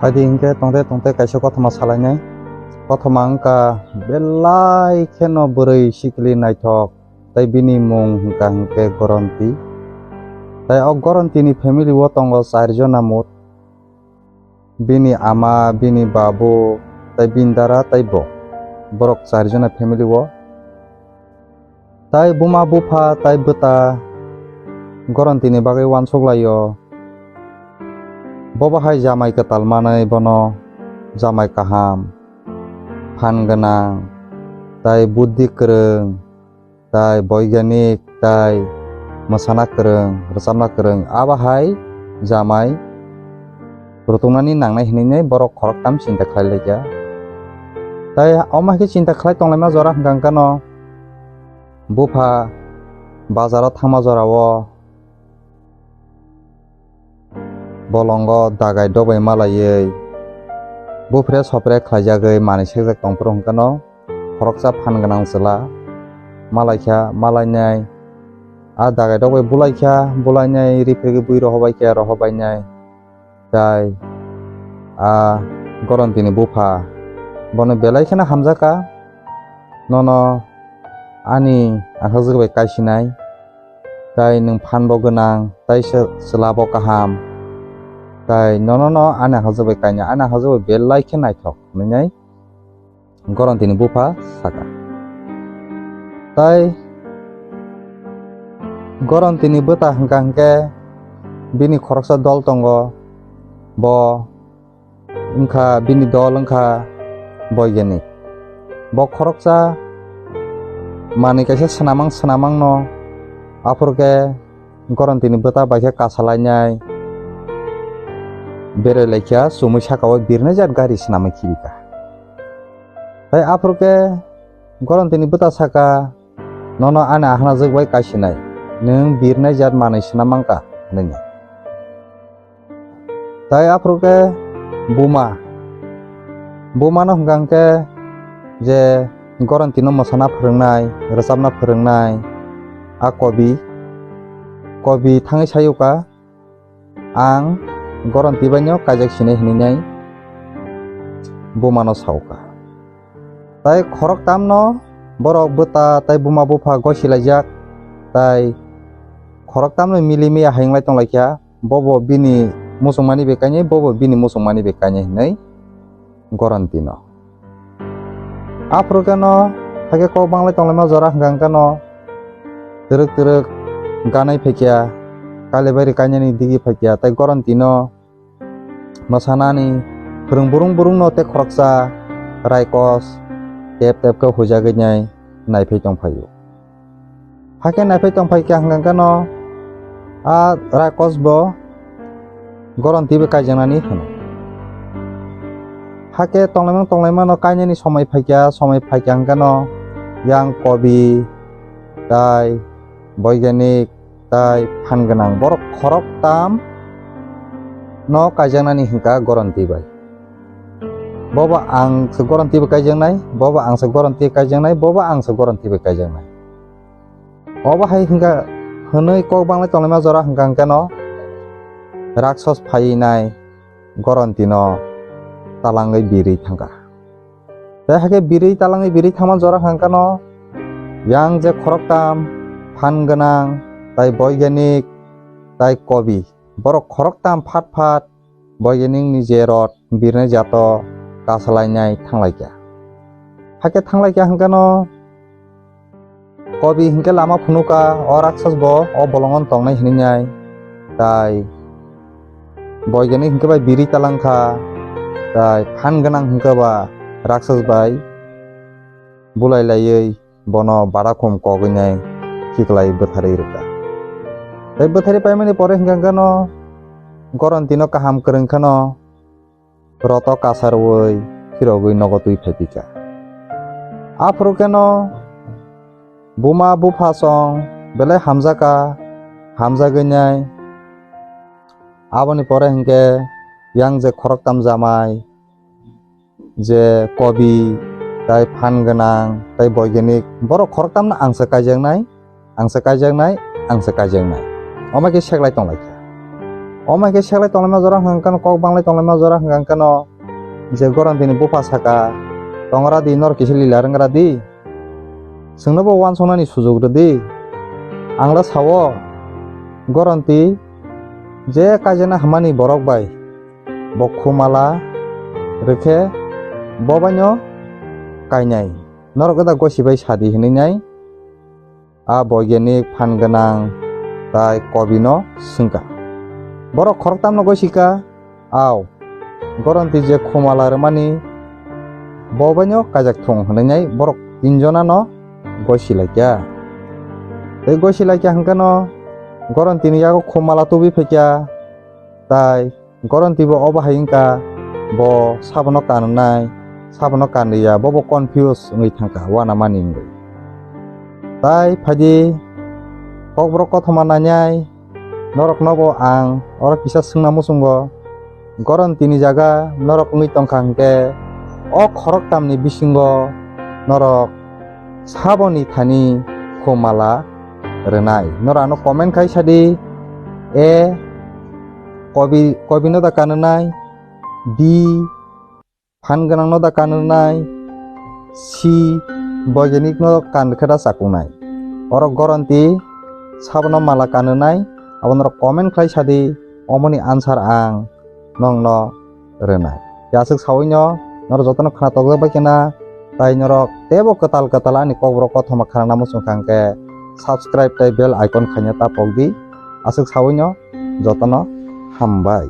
Padi hingke tongte kaisa kothoma salainai kothoma angka belai kheno bwrwi sikli naithok tei bini mung hingka hingke Goronti. Tai o Goronti ni family o tongo 4 jona mut. Bini ama, bini babu, tai bini dara, tai bo. Borok 4 jona family o. Tai buma bufa tai bwta Goronti ni bagui uansuglaio. Bobo hai jamai ketal manai bono jamai kaham, phan gwnang, tai buddhi kwrwng, tai boiganik, tai mosana kwrwng, rwchabna kwrwng abo hai jamai rutungmani nangnai hwnui borok khoroktam chinta khlailaikia. Tai oma khe chinta khlai tonglaima jora hwnkha no bufa bazaro thangma jorao bolongo dagai dobai malaioi bufre sopre khlaijagui manui sekjak tongphuru hwnkha no khoroksa phan gwnang chwla malaikha malainai a dagai dobai bulainai rifrigui bui rohobainai tai a Goronti ni bufa bono belai kheno hamjaka nono ani akhajagbai kaisinai tai nung phan bo gwnang tai chwla bo kaham tai nono ani akhajagbai kaina ani akhajagbai belai khe naithok hwnui Goronti ni bufa saka. Tai Goronti ni bwta hwnkha hwnkhe bini khoroksa dol tongo bo wngkha bini dol wngkha boiganik. Bo khoroksa manui kaisa swnamang no afurkhe Goronti ni bwta bai khe kasalainai berei laikia chumui sakao birnai jat gari swnamui khibika. Tai afurkhe Goronti ni bwta saka nono ani ahnajagbai kaisinai nung birnai jat manui swnamangka hwnui. Tai afurkhe buma no hwnkha hwnkhe je Goronti no mosana phwrwngnai rwchabna phwrwngnai a kobi thangui sayuka ang Goronti bai no kaijak sinai hwnui buma no sauka. Tai khoroktam no borok bwta tai buma bufa gosilaijak tai khoroktam no milimiya hainglai tonglaikia bobo bini musungmani bekainai bobo bini musungmani bekainai hwnui Goronti no. Afurkhe no haike kok banglai tonglaima jora hwnkha no twrwk ganai phaikia kalibairi kainani digi phaikia tai Goronti no mosanani phwrwng no tei khoroksa raikos tep khe hujagui nai naiphai tongphaio. Haike naiphai tongphaikha hwnkha no a raikos bo Goronti bai kaijaknani hwno. Haike tonglaima no kainani somai phaikha hwnkha no yang kobi tai boiganik tai phan gwnang borok khoroktam no kaijaknani hwnkha Goronti bai. Bobo ang se Goronti bai kaijaknai bobo ang se Goronti kaijaknai bobo ang se Goronti bai kaijaknai. Obo hai hwnkha hwnui kok banglai tonglaima jora hwnkha no raksos phainai Goronti no talangui birui thangka. Tai haike talangui thangma jora hwnkha no yang je khoroktam phan gwnang tai boiganik tai kobi borok khoroktam phat boiganik ni je rot birnai jato kasalainai thanglaikia. Haike thanglaikia hwnkha no kobi hwnkhe lama phunukha o raksos bo o bolongon tongnai hwnui tai boiganik hwnkhe bai birui talangkha tai phan gwnang hwnkha ba raksos bai bulailaiui bono barakhum kogui khiklai bwtharui rwkha. Tai bwthari paimani pore hwnkha no Goronti no kaham kwrwngkha no roto kasarwui khirogui nogotui phaipika. Afurkhe no buma bufa song belai hamjagui nai aboni pore hwnkhe yang je khoroktam jamai je kobi tai phan gwnang tai boiganik borok khoroktam no angsa kaijaknai oma khe seklai tonglaikia. Omai ke selai tolema jorang hangkan kok banglai tolema jorang hangkan no je goran tini bupa saka tongora di nor kisili larang di sengnobo wan sonani sujog di angla sawo goran ti je kajena hamani borok bai bokhumala rekhe bobanyo kainai norok gada gosi bai sadi hinai a boygenik phanganang tai kobino singka borok khoroktam no gosika aw goron ti je khumala mani bobanyo kajak thong hinai borok tinjona no gosilakya tei gosilakya hangkano goron tini yago khumala tubi phekya tai goron ti bo obahai hingka bo sabono kanai sabono kanriya bobo confuse ngui thangka wana mani ngui tai phaji kok kothoma nanyai norok nobo ang ora kisa sungna musungo goron tini jaga norok ngui tongkha hingke o khorok tamni bisingo norok saboni thani khumala renai nora no comment khai sadi e kobi no da kananai b phanganang no da kananai c boygenik no kan kheda sakunai orok goron ti sabono mala kananai abonor comment khai sadi omoni answer ang nongno renai yasuk sawinyo nor jotono khana togba kena tai norok tebo ketal ani kobrok kothoma khana namu sungkangke subscribe tai bell icon khanya tapok di asuk sawinyo jotono hambai।